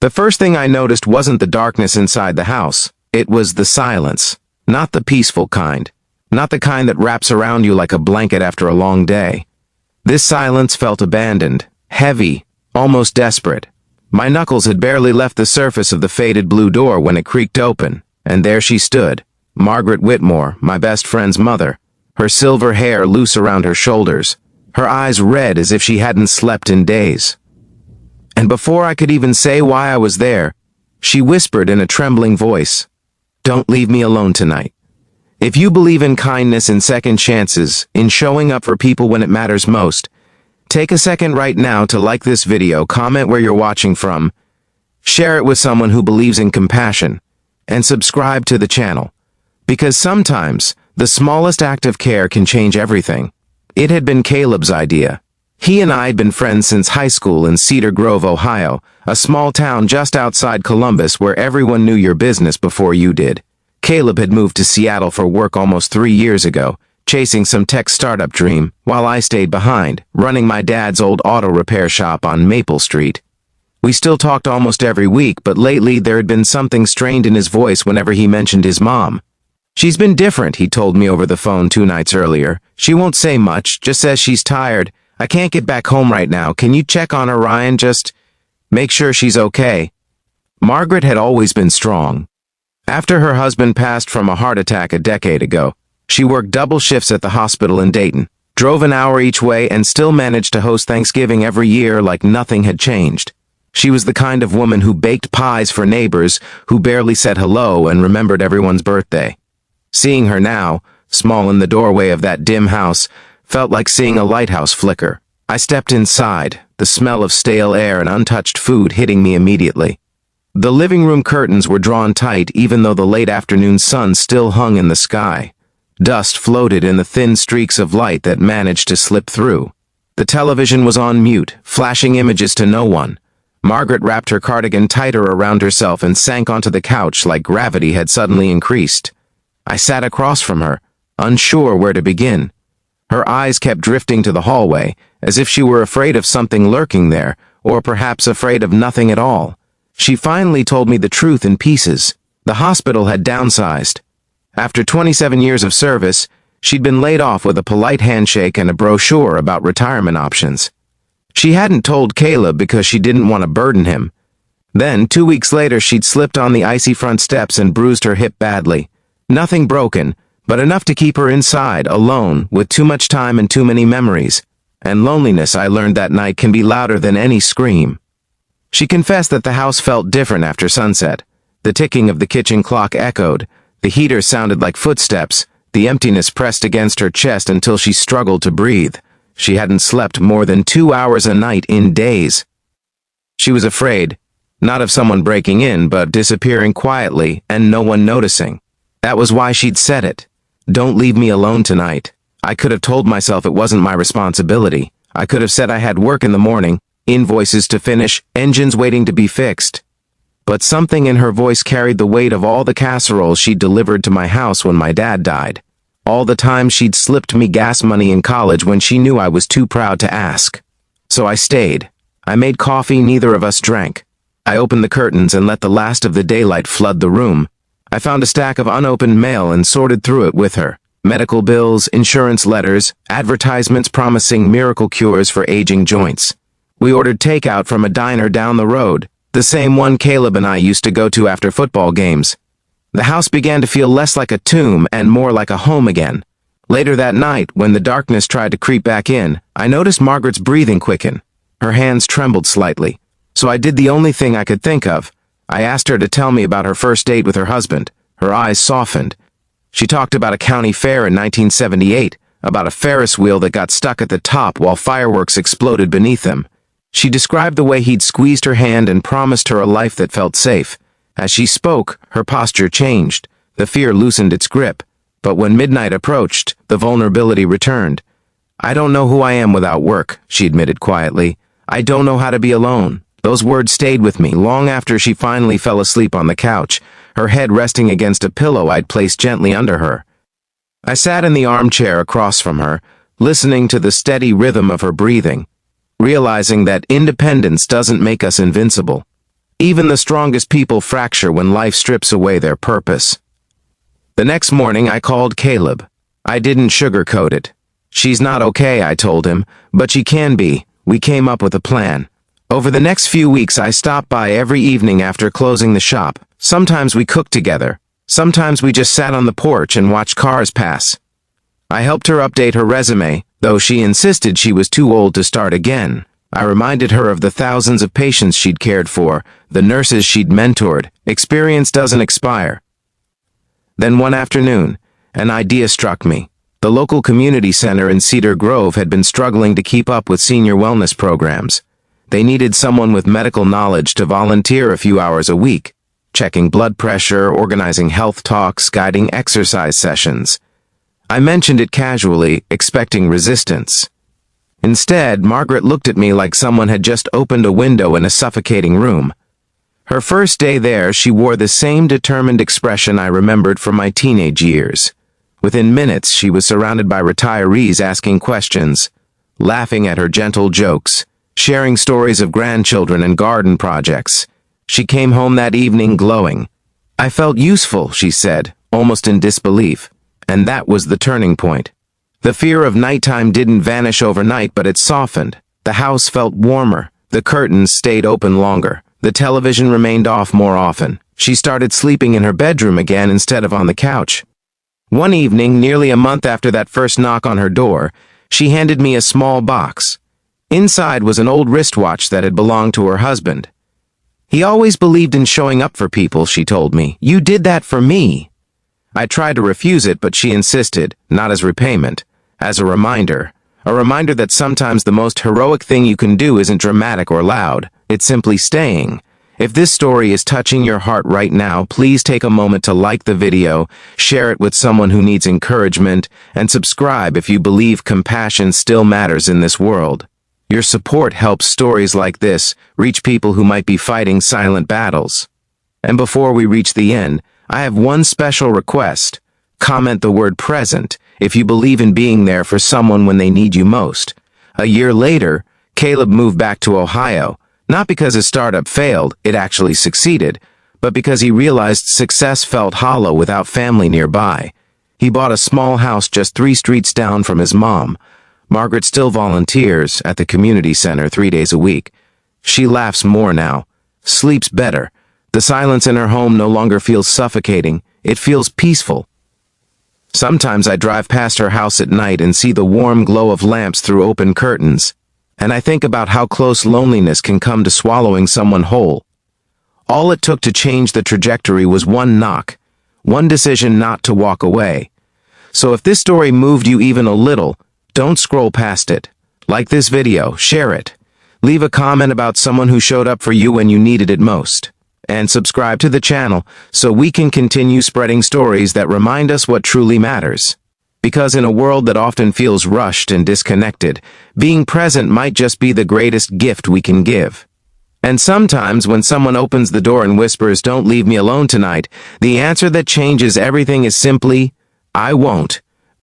The first thing I noticed wasn't the darkness inside the house. It was the silence. Not the peaceful kind. Not the kind that wraps around you like a blanket after a long day. This silence felt abandoned, heavy, almost desperate. My knuckles had barely left the surface of the faded blue door when it creaked open, and there she stood, Margaret Whitmore, my best friend's mother, her silver hair loose around her shoulders, her eyes red as if she hadn't slept in days. And before I could even say why I was there, she whispered in a trembling voice, "Don't leave me alone tonight. If you believe in kindness and second chances, in showing up for people when it matters most, take a second right now to like this video, comment where you're watching from, share it with someone who believes in compassion, and subscribe to the channel. Because sometimes, the smallest act of care can change everything." It had been Caleb's idea. He and I had been friends since high school in Cedar Grove, Ohio, a small town just outside Columbus where everyone knew your business before you did. Caleb had moved to Seattle for work almost 3 years ago, chasing some tech startup dream, while I stayed behind, running my dad's old auto repair shop on Maple Street. We still talked almost every week, but lately there had been something strained in his voice whenever he mentioned his mom. "She's been different," he told me over the phone 2 nights earlier. "She won't say much, just says she's tired. I can't get back home right now. Can you check on her, Ryan? Just make sure she's okay." Margaret had always been strong. After her husband passed from a heart attack a decade ago, she worked double shifts at the hospital in Dayton, drove an hour each way, and still managed to host Thanksgiving every year like nothing had changed. She was the kind of woman who baked pies for neighbors, who barely said hello and remembered everyone's birthday. Seeing her now, small in the doorway of that dim house, felt like seeing a lighthouse flicker. I stepped inside, the smell of stale air and untouched food hitting me immediately. The living room curtains were drawn tight even though the late afternoon sun still hung in the sky. Dust floated in the thin streaks of light that managed to slip through. The television was on mute, flashing images to no one. Margaret wrapped her cardigan tighter around herself and sank onto the couch like gravity had suddenly increased. I sat across from her, unsure where to begin. Her eyes kept drifting to the hallway, as if she were afraid of something lurking there, or perhaps afraid of nothing at all. She finally told me the truth in pieces. The hospital had downsized. After 27 years of service, she'd been laid off with a polite handshake and a brochure about retirement options. She hadn't told Caleb because she didn't want to burden him. Then, 2 weeks later, she'd slipped on the icy front steps and bruised her hip badly. Nothing broken, but enough to keep her inside, alone, with too much time and too many memories. And loneliness, I learned that night, can be louder than any scream. She confessed that the house felt different after sunset. The ticking of the kitchen clock echoed, the heater sounded like footsteps, the emptiness pressed against her chest until she struggled to breathe. She hadn't slept more than 2 hours a night in days. She was afraid, not of someone breaking in, but disappearing quietly and no one noticing. That was why she'd said it. "Don't leave me alone tonight." I could have told myself it wasn't my responsibility. I could have said I had work in the morning, invoices to finish, engines waiting to be fixed. But something in her voice carried the weight of all the casseroles she'd delivered to my house when my dad died. All the time she'd slipped me gas money in college when she knew I was too proud to ask. So I stayed. I made coffee neither of us drank. I opened the curtains and let the last of the daylight flood the room. I found a stack of unopened mail and sorted through it with her. Medical bills, insurance letters, advertisements promising miracle cures for aging joints. We ordered takeout from a diner down the road, the same one Caleb and I used to go to after football games. The house began to feel less like a tomb and more like a home again. Later that night, when the darkness tried to creep back in, I noticed Margaret's breathing quicken. Her hands trembled slightly. So I did the only thing I could think of. I asked her to tell me about her first date with her husband. Her eyes softened. She talked about a county fair in 1978, about a Ferris wheel that got stuck at the top while fireworks exploded beneath them. She described the way he'd squeezed her hand and promised her a life that felt safe. As she spoke, her posture changed. The fear loosened its grip. But when midnight approached, the vulnerability returned. "I don't know who I am without work," she admitted quietly. "I don't know how to be alone." Those words stayed with me long after she finally fell asleep on the couch, her head resting against a pillow I'd placed gently under her. I sat in the armchair across from her, listening to the steady rhythm of her breathing, realizing that independence doesn't make us invincible. Even the strongest people fracture when life strips away their purpose. The next morning, I called Caleb. I didn't sugarcoat it. She's not okay, I told him, but she can be. We came up with a plan. Over the next few weeks, I stopped by every evening after closing the shop. Sometimes we cooked together. Sometimes we just sat on the porch and watched cars pass. I helped her update her resume, though she insisted she was too old to start again. I reminded her of the thousands of patients she'd cared for, the nurses she'd mentored. Experience doesn't expire. Then one afternoon, an idea struck me. The local community center in Cedar Grove had been struggling to keep up with senior wellness programs. They needed someone with medical knowledge to volunteer a few hours a week, checking blood pressure, organizing health talks, guiding exercise sessions. I mentioned it casually, expecting resistance. Instead, Margaret looked at me like someone had just opened a window in a suffocating room. Her first day there, she wore the same determined expression I remembered from my teenage years. Within minutes, she was surrounded by retirees asking questions, laughing at her gentle jokes, sharing stories of grandchildren and garden projects. She came home that evening glowing. "I felt useful," she said, almost in disbelief. And that was the turning point. The fear of nighttime didn't vanish overnight, but it softened. The house felt warmer. The curtains stayed open longer. The television remained off more often. She started sleeping in her bedroom again instead of on the couch. One evening, nearly a month after that first knock on her door, she handed me a small box. Inside was an old wristwatch that had belonged to her husband. "He always believed in showing up for people," she told me. "You did that for me." I tried to refuse it, but she insisted, not as repayment, as a reminder that sometimes the most heroic thing you can do isn't dramatic or loud, it's simply staying. If this story is touching your heart right now, please take a moment to like the video, share it with someone who needs encouragement, and subscribe if you believe compassion still matters in this world. Your support helps stories like this reach people who might be fighting silent battles. And before we reach the end, I have one special request. Comment the word present if you believe in being there for someone when they need you most. A year later, Caleb moved back to Ohio, not because his startup failed, it actually succeeded, but because he realized success felt hollow without family nearby. He bought a small house just 3 streets down from his mom. Margaret still volunteers at the community center 3 days a week. She laughs more now, sleeps better. The silence in her home no longer feels suffocating, it feels peaceful. Sometimes I drive past her house at night and see the warm glow of lamps through open curtains, and I think about how close loneliness can come to swallowing someone whole. All it took to change the trajectory was one knock, one decision not to walk away. So if this story moved you even a little, don't scroll past it. Like this video, share it. Leave a comment about someone who showed up for you when you needed it most. And subscribe to the channel so we can continue spreading stories that remind us what truly matters. Because in a world that often feels rushed and disconnected, being present might just be the greatest gift we can give. And sometimes when someone opens the door and whispers, "Don't leave me alone tonight," the answer that changes everything is simply, "I won't."